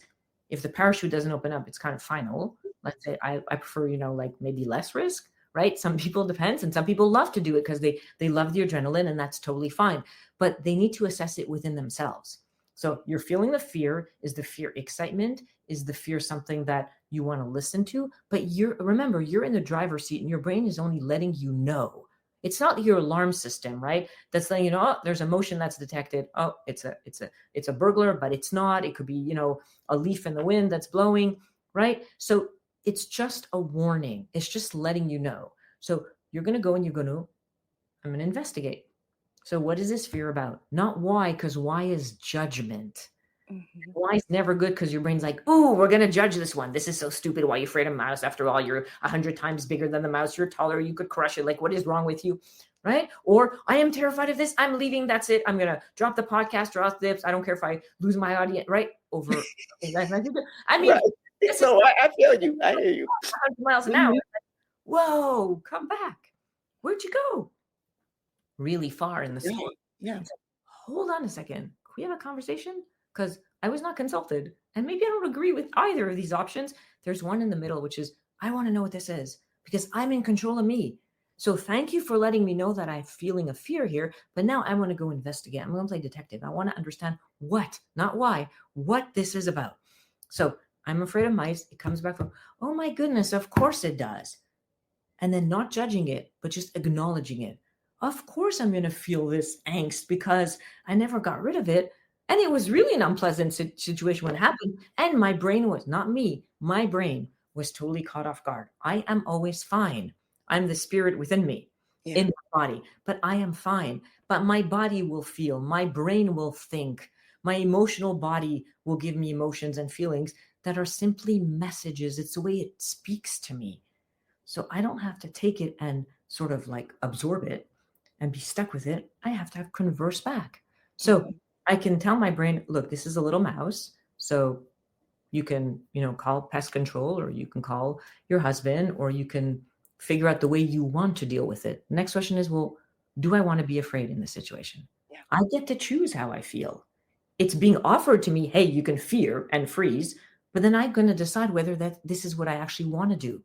Speaker 5: if the parachute doesn't open up, it's kind of final. Let's say I prefer, like maybe less risk, right? Some people depends, and some people love to do it because they love the adrenaline, and that's totally fine. But they need to assess it within themselves. So you're feeling the fear. Is the fear excitement? Is the fear something that you want to listen to? But remember, you're in the driver's seat, and your brain is only letting you know. It's not your alarm system, right? That's letting you know, oh, there's a motion that's detected. Oh, it's a burglar, but it's not. It could be, a leaf in the wind that's blowing, right? So it's just a warning. It's just letting you know. So you're going to go and I'm going to investigate. So what is this fear about? Not why, because why is judgment. Why is never good, because your brain's like, oh, we're going to judge this one. This is so stupid. Why are you afraid of a mouse? After all, you're 100 times bigger than the mouse. You're taller. You could crush it. Like, what is wrong with you? Right? Or I am terrified of this. I'm leaving. That's it. I'm going to drop the podcast, draw lips. I don't care if I lose my audience, right? Over. I mean,
Speaker 1: right. So I feel you. I hear you.
Speaker 5: 100 miles an hour. Whoa, come back. Where'd you go? Really far in the sky.
Speaker 1: Yeah.
Speaker 5: Hold on a second. Can we have a conversation? Because I was not consulted, and maybe I don't agree with either of these options. There's one in the middle, which is, I want to know what this is, because I'm in control of me. So thank you for letting me know that I'm feeling a fear here, but now I want to go investigate. I'm going to play detective. I want to understand what, not why, what this is about. So I'm afraid of mice. It comes back from, oh my goodness, of course it does. And then not judging it, but just acknowledging it. Of course I'm going to feel this angst because I never got rid of it. And it was really an unpleasant situation when it happened. And my brain was, not me, my brain was totally caught off guard. I am always fine. I'm the spirit within me, in my body, but I am fine. But my body will feel, my brain will think, my emotional body will give me emotions and feelings that are simply messages. It's the way it speaks to me. So I don't have to take it and sort of like absorb it and be stuck with it. I have to have converse back. So I can tell my brain, look, this is a little mouse. So you can, call pest control, or you can call your husband, or you can figure out the way you want to deal with it. The next question is, well, do I want to be afraid in this situation?
Speaker 1: Yeah.
Speaker 5: I get to choose how I feel. It's being offered to me, hey, you can fear and freeze, but then I'm going to decide whether this is what I actually want to do.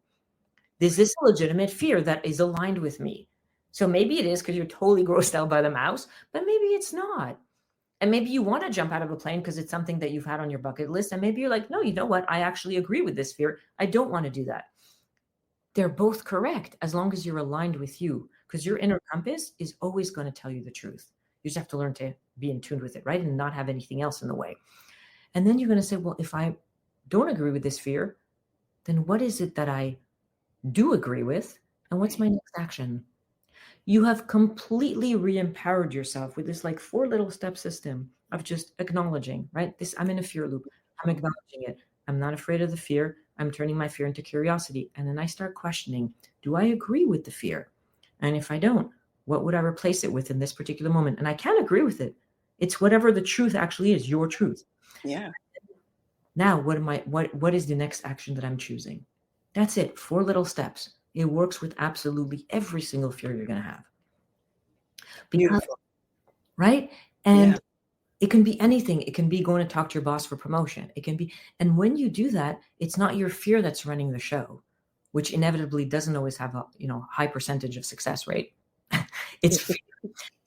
Speaker 5: Is this a legitimate fear that is aligned with me? So maybe it is because you're totally grossed out by the mouse, but maybe it's not. And maybe you want to jump out of a plane because it's something that you've had on your bucket list. And maybe you're like, no, you know what? I actually agree with this fear. I don't want to do that. They're both correct as long as you're aligned with you, because your inner compass is always going to tell you the truth. You just have to learn to be in tune with it, right? And not have anything else in the way. And then you're going to say, well, if I don't agree with this fear, then what is it that I do agree with? And what's my next action? You have completely re-empowered yourself with this like 4 little step system of just acknowledging, right? I'm in a fear loop. I'm acknowledging it. I'm not afraid of the fear. I'm turning my fear into curiosity. And then I start questioning, do I agree with the fear? And if I don't, what would I replace it with in this particular moment? And I can't agree with it. It's whatever the truth actually is, your truth.
Speaker 1: Yeah.
Speaker 5: Now, what is the next action that I'm choosing? That's it. 4 little steps. It works with absolutely every single fear you're going to have.
Speaker 1: Beautiful.
Speaker 5: Right? And it can be anything. It can be going to talk to your boss for promotion. It can be, and when you do that, it's not your fear that's running the show, which inevitably doesn't always have a high percentage of success rate. It's fear.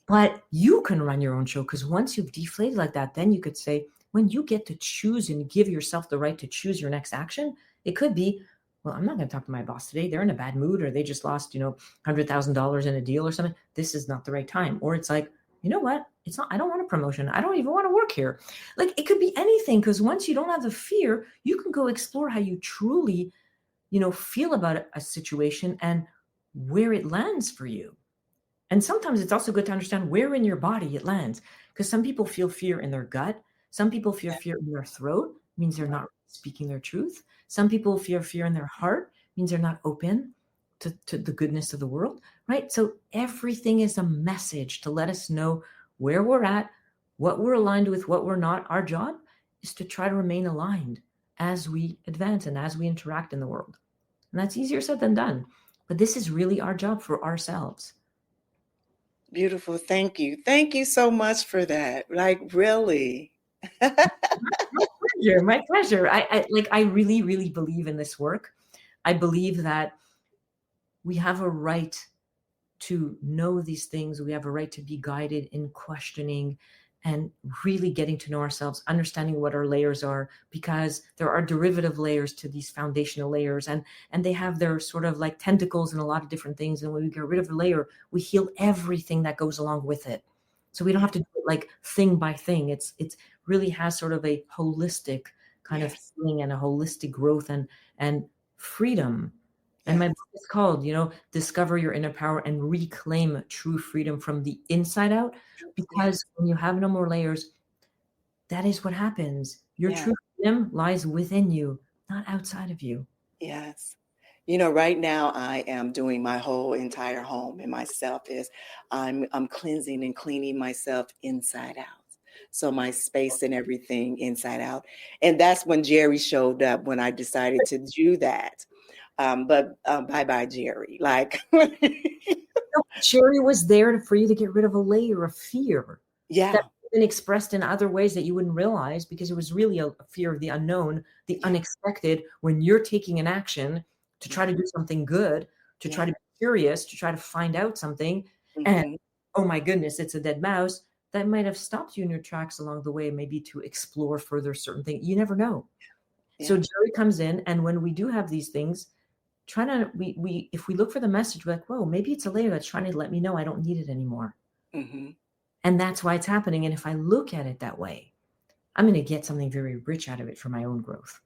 Speaker 5: But you can run your own show, because once you've deflated like that, then you could say, when you get to choose and give yourself the right to choose your next action, it could be, well, I'm not going to talk to my boss today. They're in a bad mood, or they just lost, $100,000 in a deal or something. This is not the right time. Or it's like, you know what? It's not, I don't want a promotion. I don't even want to work here. Like, it could be anything, because once you don't have the fear, you can go explore how you truly, feel about a situation and where it lands for you. And sometimes it's also good to understand where in your body it lands, because some people feel fear in their gut. Some people feel fear in their throat, means they're not speaking their truth. Some people feel fear in their heart, means they're not open to the goodness of the world, right? So everything is a message to let us know where we're at, what we're aligned with, what we're not. Our job is to try to remain aligned as we advance and as we interact in the world. And that's easier said than done. But this is really our job for ourselves.
Speaker 1: Beautiful. Thank you. Thank you so much for that. Like, really.
Speaker 5: My pleasure. I really, really believe in this work. I believe that we have a right to know these things. We have a right to be guided in questioning and really getting to know ourselves, understanding what our layers are, because there are derivative layers to these foundational layers, and they have their sort of like tentacles and a lot of different things. And when we get rid of a layer, we heal everything that goes along with it. So we don't have to do it like thing by thing. It's really has sort of a holistic kind of healing and a holistic growth and freedom. And my book is called, Discover Your Inner Power and Reclaim True Freedom from the Inside Out. Because when you have no more layers, that is what happens. Your true freedom lies within you, not outside of you.
Speaker 1: Yes. Right now I am doing my whole entire home, and myself is I'm cleansing and cleaning myself inside out. So my space and everything inside out. And that's when Jerry showed up, when I decided to do that. But bye-bye, Jerry. Like,
Speaker 5: Jerry was there for you to get rid of a layer of fear.
Speaker 1: Yeah.
Speaker 5: That's been expressed in other ways that you wouldn't realize, because it was really a fear of the unknown, the unexpected, when you're taking an action to try to do something good, to try to be curious, to try to find out something. And, oh my goodness, it's a dead mouse. That might have stopped you in your tracks along the way, maybe to explore further certain things. You never know. So Jerry comes in, and when we do have these things, if we look for the message, we're like, whoa, maybe it's a layer that's trying to let me know I don't need it anymore. And that's why it's happening. And if I look at it that way, I'm going to get something very rich out of it for my own growth.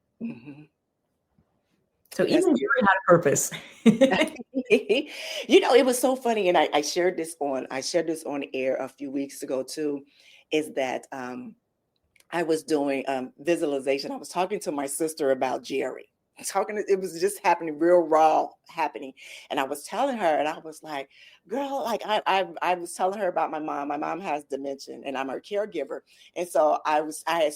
Speaker 5: So even Jerry had a purpose.
Speaker 1: It was so funny. And I shared this on air a few weeks ago too, is that I was doing visualization. I was talking to my sister about Jerry. talking, it was just happening real raw happening. And I was telling her, and I was like, girl, like I was telling her about my mom. My mom has dementia and I'm her caregiver. And so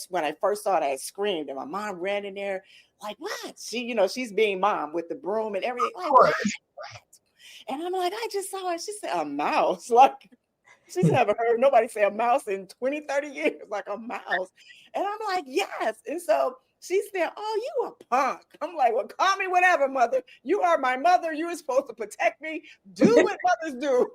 Speaker 1: when I first saw it, I screamed, and my mom ran in there like, what? She, she's being mom with the broom and everything. Like, what? And I'm like, I just saw it. She said, a mouse. Like, she's never heard nobody say a mouse in 20, 30 years, like a mouse. And I'm like, yes. And so she said, oh, you a punk. I'm like, well, call me whatever, mother. You are my mother. You are supposed to protect me. Do what mothers do.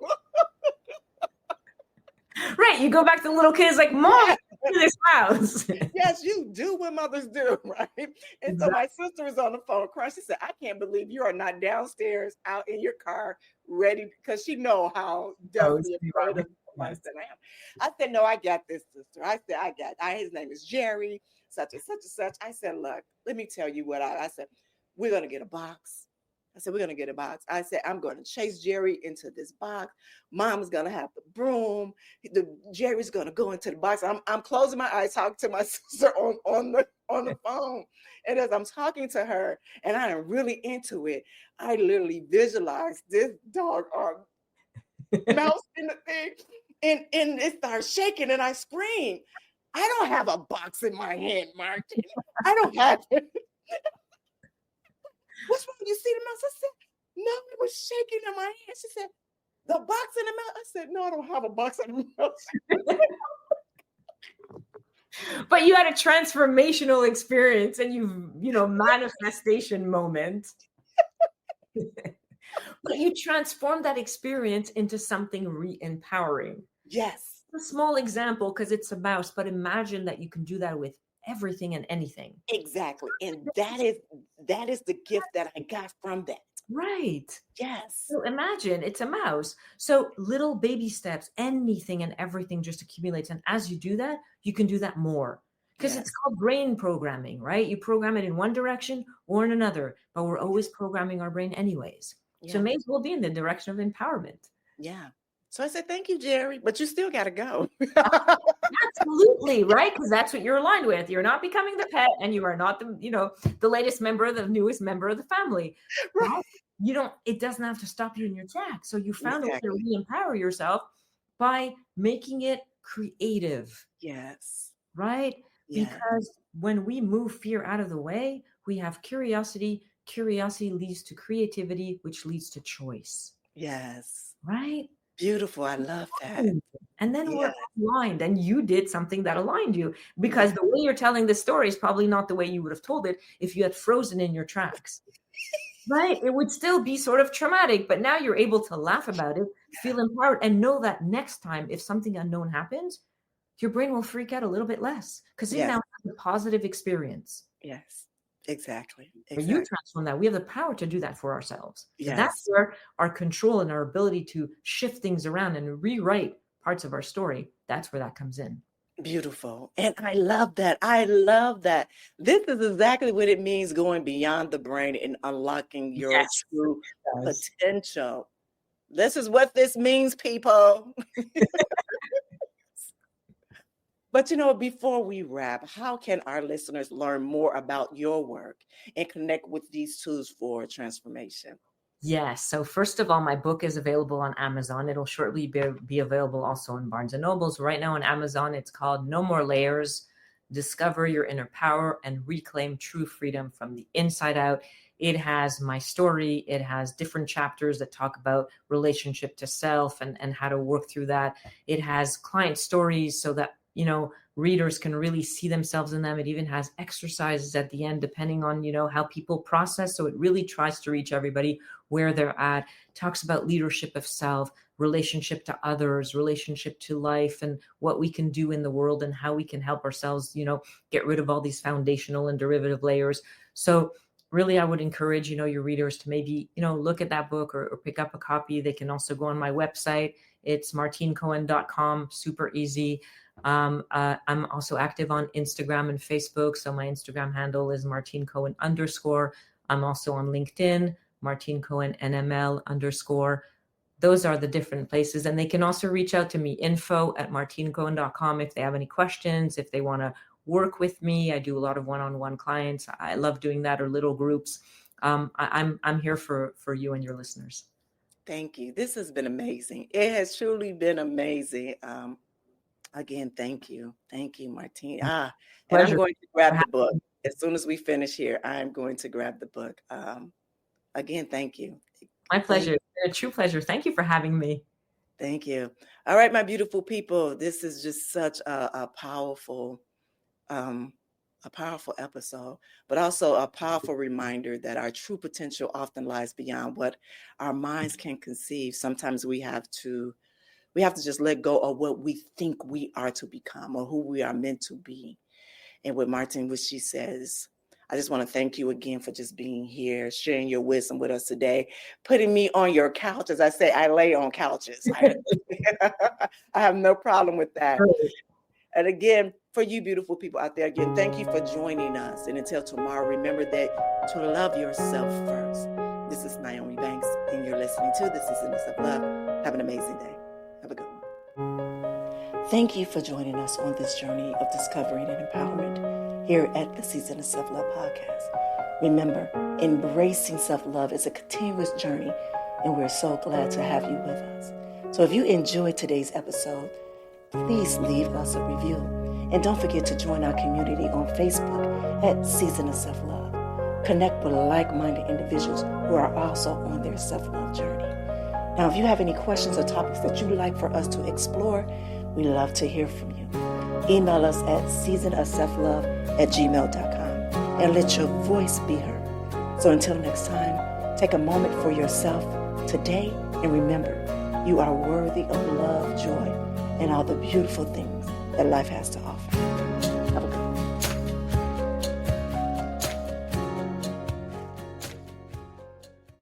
Speaker 5: Right. You go back to little kids like, Mom, this mouse.
Speaker 1: Yes, you do what mothers do, right? And so my sister was on the phone crying. She said, I can't believe you are not downstairs out in your car ready, because she know how definitely afraid of mice that I am. I said, no, I got this, sister. I said, his name is Jerry, such and such and such. I said, look, let me tell you what I said, we're going to get a box. I said, we're going to get a box. I said, I'm going to chase Jerry into this box. Mom's going to have the broom. Jerry's going to go into the box. I'm closing my eyes, talking to my sister on the phone. And as I'm talking to her, and I am really into it, I literally visualized this dog mouse in the thing. And it starts shaking, and I scream. I don't have a box in my hand, Martine. I don't have it. What's wrong? You see the mouse? I said, no, it was shaking in my hand. She said, the box in the mouse? I said, no, I don't have a box in the mouse.
Speaker 5: But you had a transformational experience, and manifestation moment. But you transformed that experience into something re-empowering.
Speaker 1: Yes.
Speaker 5: A small example because it's a mouse, but imagine that you can do that with everything and anything.
Speaker 1: Exactly. And that is the gift that I got from that.
Speaker 5: Right.
Speaker 1: Yes.
Speaker 5: So imagine it's a mouse. So little baby steps, anything and everything just accumulates. And as you do that, you can do that more. Because it's called brain programming, right? You program it in one direction or in another, but we're always programming our brain anyways. Yeah. So it may as well be in the direction of empowerment.
Speaker 1: Yeah. So I said, thank you, Jerry, but you still got to go.
Speaker 5: Absolutely, right? Because that's what you're aligned with. You're not becoming the pet, and you are not the latest member, the newest member of the family. Right? It doesn't have to stop you in your tracks. So you found a way to re-empower yourself by making it creative.
Speaker 1: Yes.
Speaker 5: Right? Yes. Because when we move fear out of the way, we have curiosity. Curiosity leads to creativity, which leads to choice.
Speaker 1: Yes.
Speaker 5: Right?
Speaker 1: Beautiful. I love that.
Speaker 5: And then we're aligned, and you did something that aligned you, because the way you're telling this story is probably not the way you would have told it if you had frozen in your tracks. Right? It would still be sort of traumatic, but now you're able to laugh about it, feel empowered, and know that next time, if something unknown happens, your brain will freak out a little bit less because you now have a positive experience.
Speaker 1: Yes. Exactly.
Speaker 5: But you transform that. We have the power to do that for ourselves.
Speaker 1: Yes.
Speaker 5: That's where our control and our ability to shift things around and rewrite parts of our story, that's where that comes in.
Speaker 1: Beautiful. And I love that. I love that. This is exactly what it means, going beyond the brain and unlocking your true potential. This is what this means, people. But, before we wrap, how can our listeners learn more about your work and connect with these tools for transformation?
Speaker 5: Yes. So first of all, my book is available on Amazon. It'll shortly be available also in Barnes & Nobles. Right now on Amazon, it's called No More Layers, Discover Your Inner Power and Reclaim True Freedom from the Inside Out. It has my story. It has different chapters that talk about relationship to self and how to work through that. It has client stories so that readers can really see themselves in them. It even has exercises at the end, depending on, how people process. So it really tries to reach everybody where they're at. Talks about leadership of self, relationship to others, relationship to life, and what we can do in the world and how we can help ourselves, get rid of all these foundational and derivative layers. So really, I would encourage, your readers to maybe, look at that book or pick up a copy. They can also go on my website. It's martinecohen.com, super easy. I'm also active on Instagram and Facebook. So my Instagram handle is Martine Cohen _. I'm also on LinkedIn, Martine Cohen NmL_. Those are the different places. And they can also reach out to me, info@martinecohen.com, if they have any questions, if they want to work with me. I do a lot of one-on-one clients. I love doing that, or little groups. I'm here for you and your listeners.
Speaker 1: Thank you. This has been amazing. It has truly been amazing. Again, thank you. Thank you, Martine. And
Speaker 5: Pleasure.
Speaker 1: I'm going to grab the book. As soon as we finish here, I'm going to grab the book. Again, thank you.
Speaker 5: My pleasure. A true pleasure. Thank you for having me.
Speaker 1: Thank you. All right, my beautiful people. This is just such a powerful episode, but also a powerful reminder that our true potential often lies beyond what our minds can conceive. Sometimes we have to just let go of what we think we are to become or who we are meant to be. And with Martine, what she says, I just want to thank you again for just being here, sharing your wisdom with us today, putting me on your couch. As I say, I lay on couches. I have no problem with that. And again, for you beautiful people out there, again, thank you for joining us. And until tomorrow, remember that to love yourself first. This is Nyomi Banks, and you're listening to The Season of Self-Love. Have an amazing day. Have a good one. Thank you for joining us on this journey of discovery and empowerment here at the Season of Self-Love podcast. Remember, embracing self-love is a continuous journey, and we're so glad to have you with us. So if you enjoyed today's episode, please leave us a review. And don't forget to join our community on Facebook at Season of Self-Love. Connect with like-minded individuals who are also on their self-love journey. Now, if you have any questions or topics that you'd like for us to explore, we love to hear from you. Email us at seasonofselflove@gmail.com and let your voice be heard. So until next time, take a moment for yourself today and remember, you are worthy of love, joy, and all the beautiful things that life has to offer.